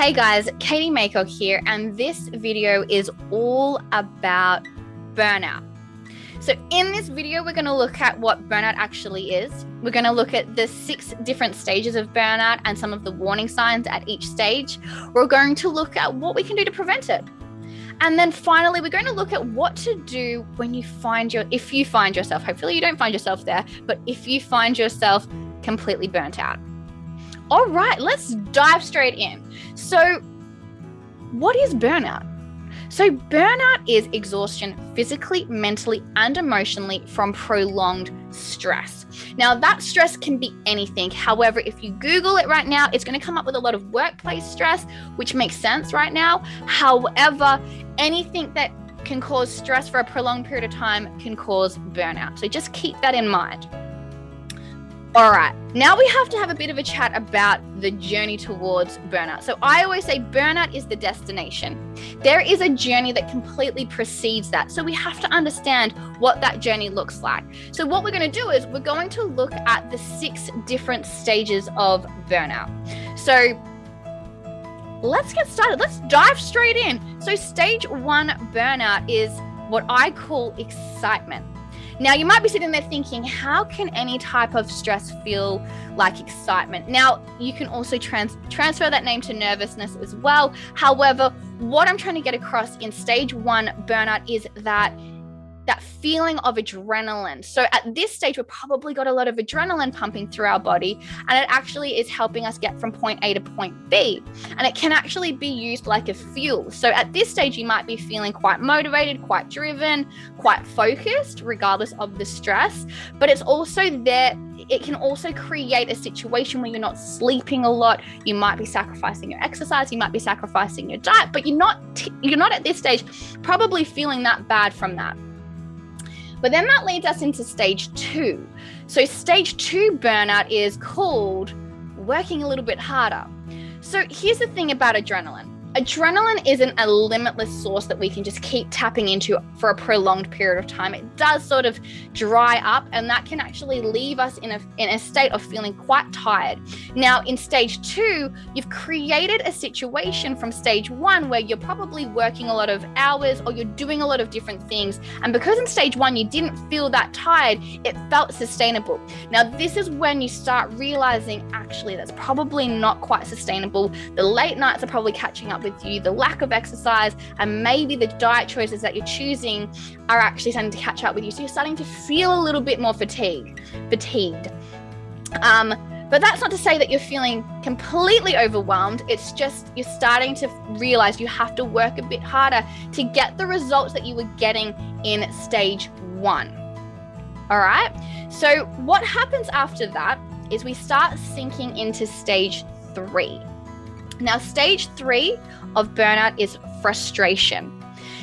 Hey guys, Katie Maycock here, and this video is all about burnout. So in this video, we're going to look at what burnout actually is. We're going to look at the 6 different stages of burnout and some of the warning signs at each stage. We're going to look at what we can do to prevent it. And then finally, we're going to look at what to do when if you find yourself, hopefully you don't find yourself there, but if you find yourself completely burnt out. All right, let's dive straight in. So what is burnout? So burnout is exhaustion physically, mentally, and emotionally from prolonged stress. Now that stress can be anything. However, if you Google it right now, it's going to come up with a lot of workplace stress, which makes sense right now. However, anything that can cause stress for a prolonged period of time can cause burnout. So just keep that in mind. All right, now we have to have a bit of a chat about the journey towards burnout. So I always say burnout is the destination. There is a journey that completely precedes that. So we have to understand what that journey looks like. So what we're going to do is we're going to look at the 6 different stages of burnout. So let's get started. Let's dive straight in. So stage 1 burnout is what I call excitement. Now, you might be sitting there thinking, how can any type of stress feel like excitement? Now, you can also transfer that name to nervousness as well. However, what I'm trying to get across in stage 1 burnout is that feeling of adrenaline. So at this stage, we've probably got a lot of adrenaline pumping through our body, and it actually is helping us get from point A to point B. And it can actually be used like a fuel. So at this stage, you might be feeling quite motivated, quite driven, quite focused, regardless of the stress. But it's also there. It can also create a situation where you're not sleeping a lot. You might be sacrificing your exercise. You might be sacrificing your diet, but you're not at this stage probably feeling that bad from that. But then that leads us into stage 2. So stage 2 burnout is called working a little bit harder. So here's the thing about adrenaline. Adrenaline isn't a limitless source that we can just keep tapping into for a prolonged period of time. It does sort of dry up, and that can actually leave us in a state of feeling quite tired. Now, in stage 2, you've created a situation from stage 1 where you're probably working a lot of hours or you're doing a lot of different things. And because in stage 1, you didn't feel that tired, it felt sustainable. Now, this is when you start realizing, actually, that's probably not quite sustainable. The late nights are probably catching up with you, the lack of exercise, and maybe the diet choices that you're choosing are actually starting to catch up with you. So you're starting to feel a little bit more fatigued. But that's not to say that you're feeling completely overwhelmed. It's just you're starting to realize you have to work a bit harder to get the results that you were getting in stage 1. All right. So what happens after that is we start sinking into stage 3. Now, stage 3 of burnout is frustration.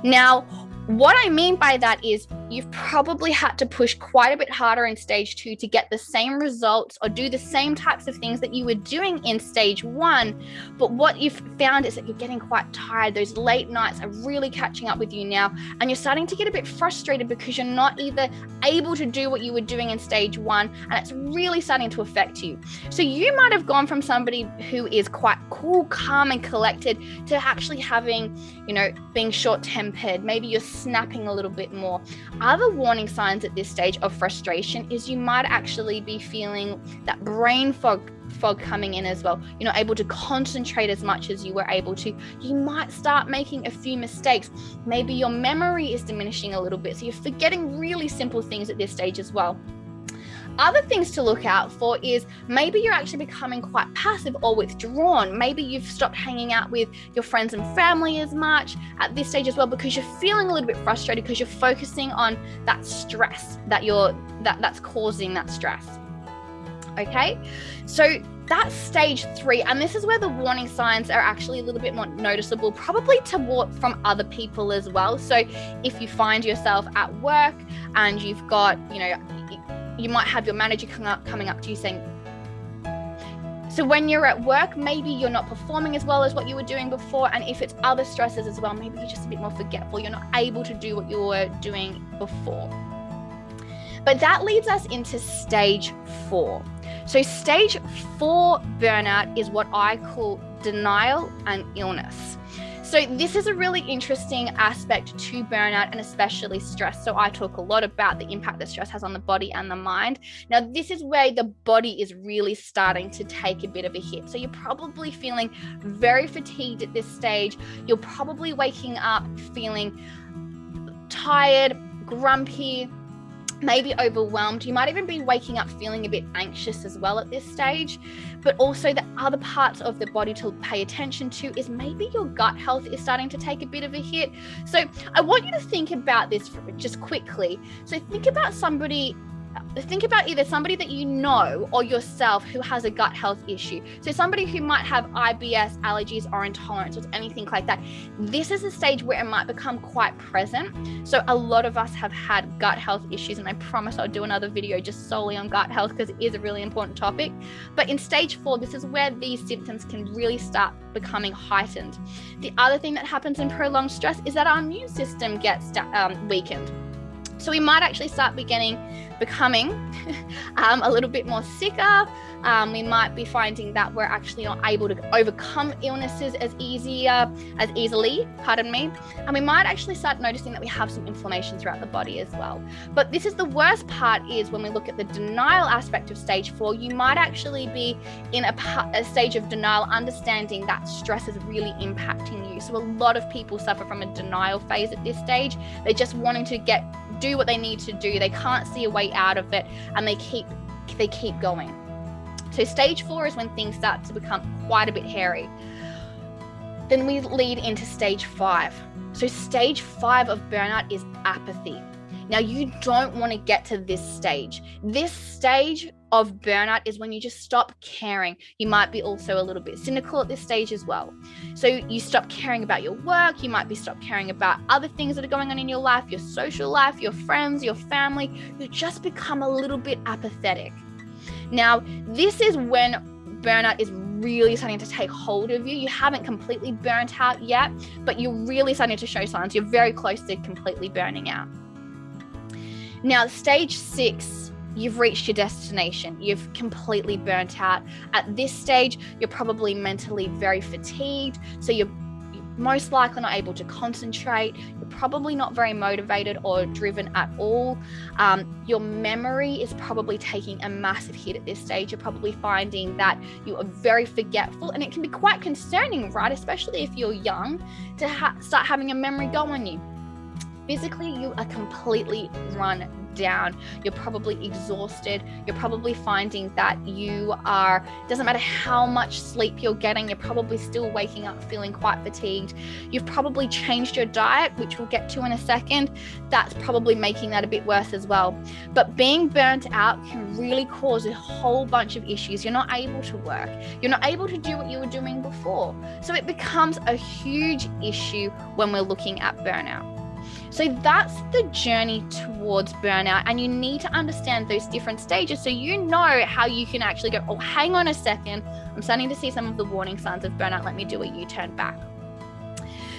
Now, what I mean by that is you've probably had to push quite a bit harder in stage 2 to get the same results or do the same types of things that you were doing in stage 1. But what you've found is that you're getting quite tired. Those late nights are really catching up with you now, and you're starting to get a bit frustrated because you're not either able to do what you were doing in stage 1, and it's really starting to affect you. So you might have gone from somebody who is quite cool, calm, and collected to actually having, being short-tempered. Maybe you're snapping a little bit more. Other warning signs at this stage of frustration is you might actually be feeling that brain fog coming in as well. You're not able to concentrate as much as you were able to. You might start making a few mistakes. Maybe your memory is diminishing a little bit, so you're forgetting really simple things at this stage as well. Other things to look out for is maybe you're actually becoming quite passive or withdrawn. Maybe you've stopped hanging out with your friends and family as much at this stage as well because you're feeling a little bit frustrated because you're focusing on that stress that's causing that stress. Okay, so that's stage 3, and this is where the warning signs are actually a little bit more noticeable, probably from other people as well. So if you find yourself at work and you've got, you might have your manager coming up to you saying, so when you're at work, maybe you're not performing as well as what you were doing before. And if it's other stresses as well, maybe you're just a bit more forgetful. You're not able to do what you were doing before. But that leads us into stage 4. So stage 4 burnout is what I call denial and illness. So this is a really interesting aspect to burnout, and especially stress. So I talk a lot about the impact that stress has on the body and the mind. Now, this is where the body is really starting to take a bit of a hit. So you're probably feeling very fatigued at this stage. You're probably waking up feeling tired, grumpy, maybe overwhelmed. You might even be waking up feeling a bit anxious as well at this stage. But also the other parts of the body to pay attention to is maybe your gut health is starting to take a bit of a hit. So I want you to think about this just quickly. So think about either somebody that you know or yourself who has a gut health issue. So somebody who might have IBS, allergies, or intolerance, or anything like that. This is a stage where it might become quite present. So a lot of us have had gut health issues, and I promise I'll do another video just solely on gut health because it is a really important topic. But in stage 4, this is where these symptoms can really start becoming heightened. The other thing that happens in prolonged stress is that our immune system gets weakened. So we might actually start becoming a little bit more sicker. We might be finding that we're actually not able to overcome illnesses as easily, and we might actually start noticing that we have some inflammation throughout the body as well. But this is the worst part, is when we look at the denial aspect of stage 4, you might actually be in a stage of denial, understanding that stress is really impacting you. So a lot of people suffer from a denial phase at this stage. They're just wanting to do what they need to do. They can't see a way out of it, and they keep going. So stage 4 is when things start to become quite a bit hairy. Then we lead into stage 5. So stage 5 of burnout is apathy. Now, you don't want to get to this stage. This stage of burnout is when you just stop caring. You might be also a little bit cynical at this stage as well. So you stop caring about your work. You might be stop caring about other things that are going on in your life, your social life, your friends, your family. You just become a little bit apathetic. Now, this is when burnout is really starting to take hold of you. You haven't completely burnt out yet, but you're really starting to show signs. You're very close to completely burning out. Now, stage 6, you've reached your destination. You've completely burnt out. At this stage, you're probably mentally very fatigued. So you're most likely not able to concentrate. You're probably not very motivated or driven at all. Your memory is probably taking a massive hit at this stage. You're probably finding that you are very forgetful, and it can be quite concerning, right? Especially if you're young, to start having a memory go on you. Physically, you are completely run down. You're probably exhausted. You're probably finding that doesn't matter how much sleep you're getting, you're probably still waking up feeling quite fatigued. You've probably changed your diet, which we'll get to in a second. That's probably making that a bit worse as well. But being burnt out can really cause a whole bunch of issues. You're not able to work. You're not able to do what you were doing before. So it becomes a huge issue when we're looking at burnout. So that's the journey towards burnout, and you need to understand those different stages so you know how you can actually go, oh, hang on a second, I'm starting to see some of the warning signs of burnout, let me do a U-turn back.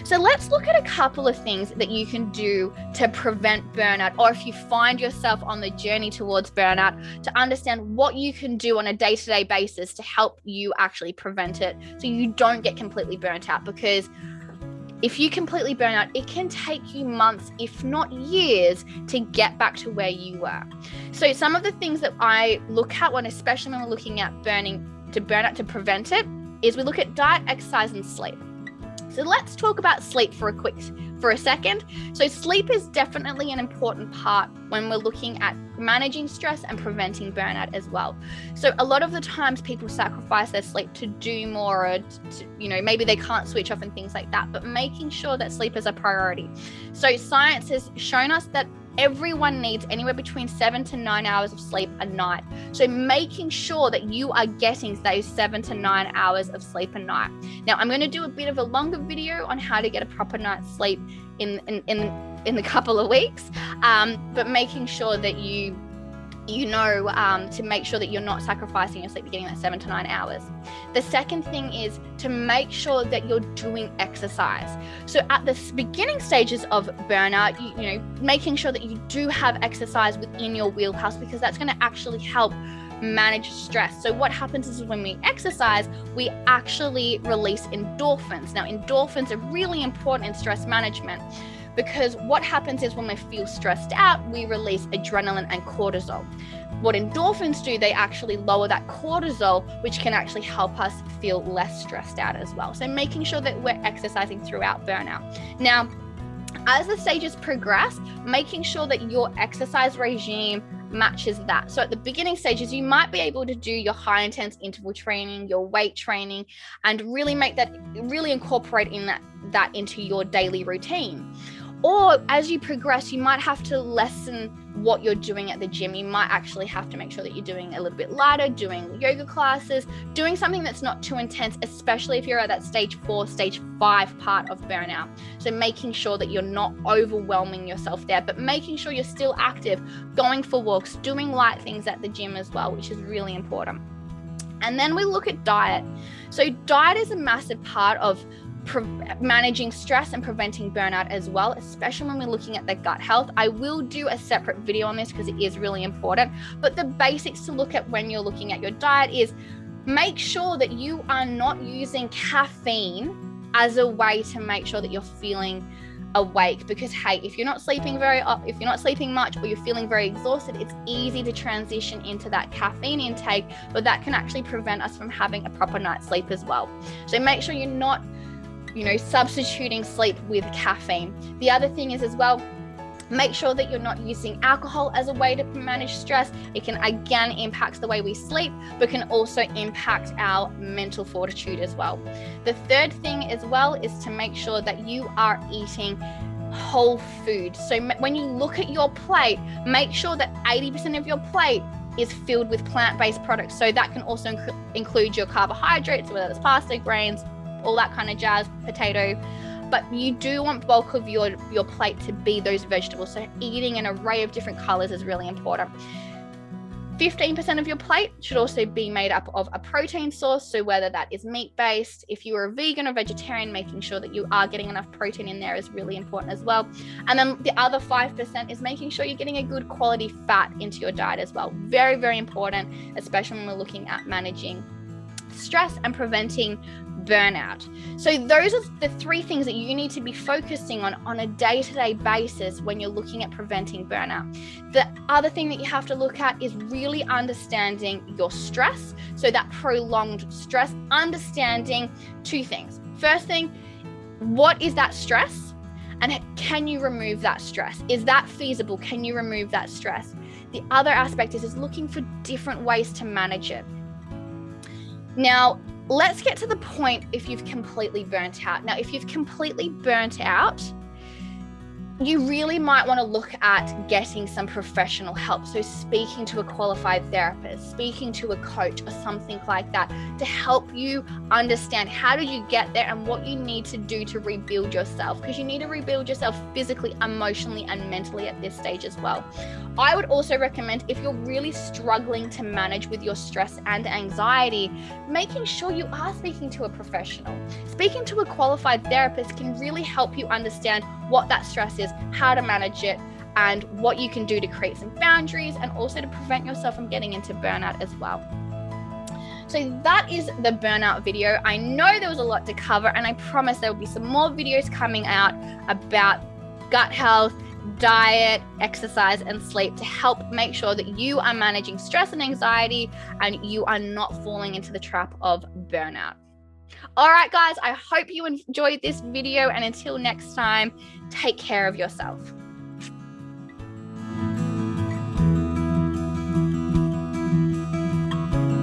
So let's look at a couple of things that you can do to prevent burnout, or if you find yourself on the journey towards burnout, to understand what you can do on a day-to-day basis to help you actually prevent it so you don't get completely burnt out. Because if you completely burn out, it can take you months, if not years, to get back to where you were. So some of the things that I look at especially when we're looking at burnout to prevent it, is we look at diet, exercise, and sleep. So let's talk about sleep for a second. So sleep is definitely an important part when we're looking at managing stress and preventing burnout as well. So a lot of the times people sacrifice their sleep to do more, or maybe they can't switch off and things like that, but making sure that sleep is a priority. So science has shown us that everyone needs anywhere between 7 to 9 hours of sleep a night. So making sure that you are getting those 7 to 9 hours of sleep a night. Now, I'm going to do a bit of a longer video on how to get a proper night's sleep in a couple of weeks, but making sure that you to make sure that you're not sacrificing your sleep, you're getting that 7 to 9 hours. The second thing is to make sure that you're doing exercise. So at the beginning stages of burnout, making sure that you do have exercise within your wheelhouse, because that's going to actually help manage stress. So what happens is when we exercise, we actually release endorphins. Now, endorphins are really important in stress management, because what happens is when we feel stressed out, we release adrenaline and cortisol. What endorphins do, they actually lower that cortisol, which can actually help us feel less stressed out as well. So making sure that we're exercising throughout burnout. Now, as the stages progress, making sure that your exercise regime matches that. So at the beginning stages, you might be able to do your high intense interval training, your weight training, and really incorporate that into your daily routine. Or as you progress, you might have to lessen what you're doing at the gym. You might actually have to make sure that you're doing a little bit lighter, doing yoga classes, doing something that's not too intense, especially if you're at that stage 4, stage 5 part of burnout. So making sure that you're not overwhelming yourself there, but making sure you're still active, going for walks, doing light things at the gym as well, which is really important. And then we look at diet. So diet is a massive part of managing stress and preventing burnout as well, especially when we're looking at the gut health. I will do a separate video on this because it is really important, but the basics to look at when you're looking at your diet is make sure that you are not using caffeine as a way to make sure that you're feeling awake, because hey, if you're not sleeping much, or you're feeling very exhausted, it's easy to transition into that caffeine intake, but that can actually prevent us from having a proper night's sleep as well. So make sure you're not substituting sleep with caffeine. The other thing is as well, make sure that you're not using alcohol as a way to manage stress. It can again impact the way we sleep, but can also impact our mental fortitude as well. The third thing as well is to make sure that you are eating whole food. So when you look at your plate, make sure that 80% of your plate is filled with plant-based products. So that can also include your carbohydrates, whether it's pasta, grains, all that kind of jazz, potato, but you do want bulk of your plate to be those vegetables. So eating an array of different colors is really important. 15% of your plate should also be made up of a protein source. So whether that is meat-based, if you are a vegan or vegetarian, making sure that you are getting enough protein in there is really important as well. And then the other 5% is making sure you're getting a good quality fat into your diet as well. Very, very important, especially when we're looking at managing stress and preventing burnout. So those are the 3 things that you need to be focusing on a day-to-day basis when you're looking at preventing burnout. The other thing that you have to look at is really understanding your stress. So that prolonged stress, understanding 2 things. First thing, what is that stress? And can you remove that stress? Is that feasible? Can you remove that stress? The other aspect is looking for different ways to manage it. Now, let's get to the point if you've completely burnt out. Now, if you've completely burnt out, you really might want to look at getting some professional help. So speaking to a qualified therapist, speaking to a coach or something like that to help you understand how did you get there and what you need to do to rebuild yourself, because you need to rebuild yourself physically, emotionally, and mentally at this stage as well. I would also recommend, if you're really struggling to manage with your stress and anxiety, making sure you are speaking to a professional. Speaking to a qualified therapist can really help you understand what that stress is, how to manage it, and what you can do to create some boundaries and also to prevent yourself from getting into burnout as well. So that is the burnout video. I know there was a lot to cover, and I promise there will be some more videos coming out about gut health, diet, exercise, and sleep to help make sure that you are managing stress and anxiety and you are not falling into the trap of burnout. All right, guys, I hope you enjoyed this video, and until next time, take care of yourself.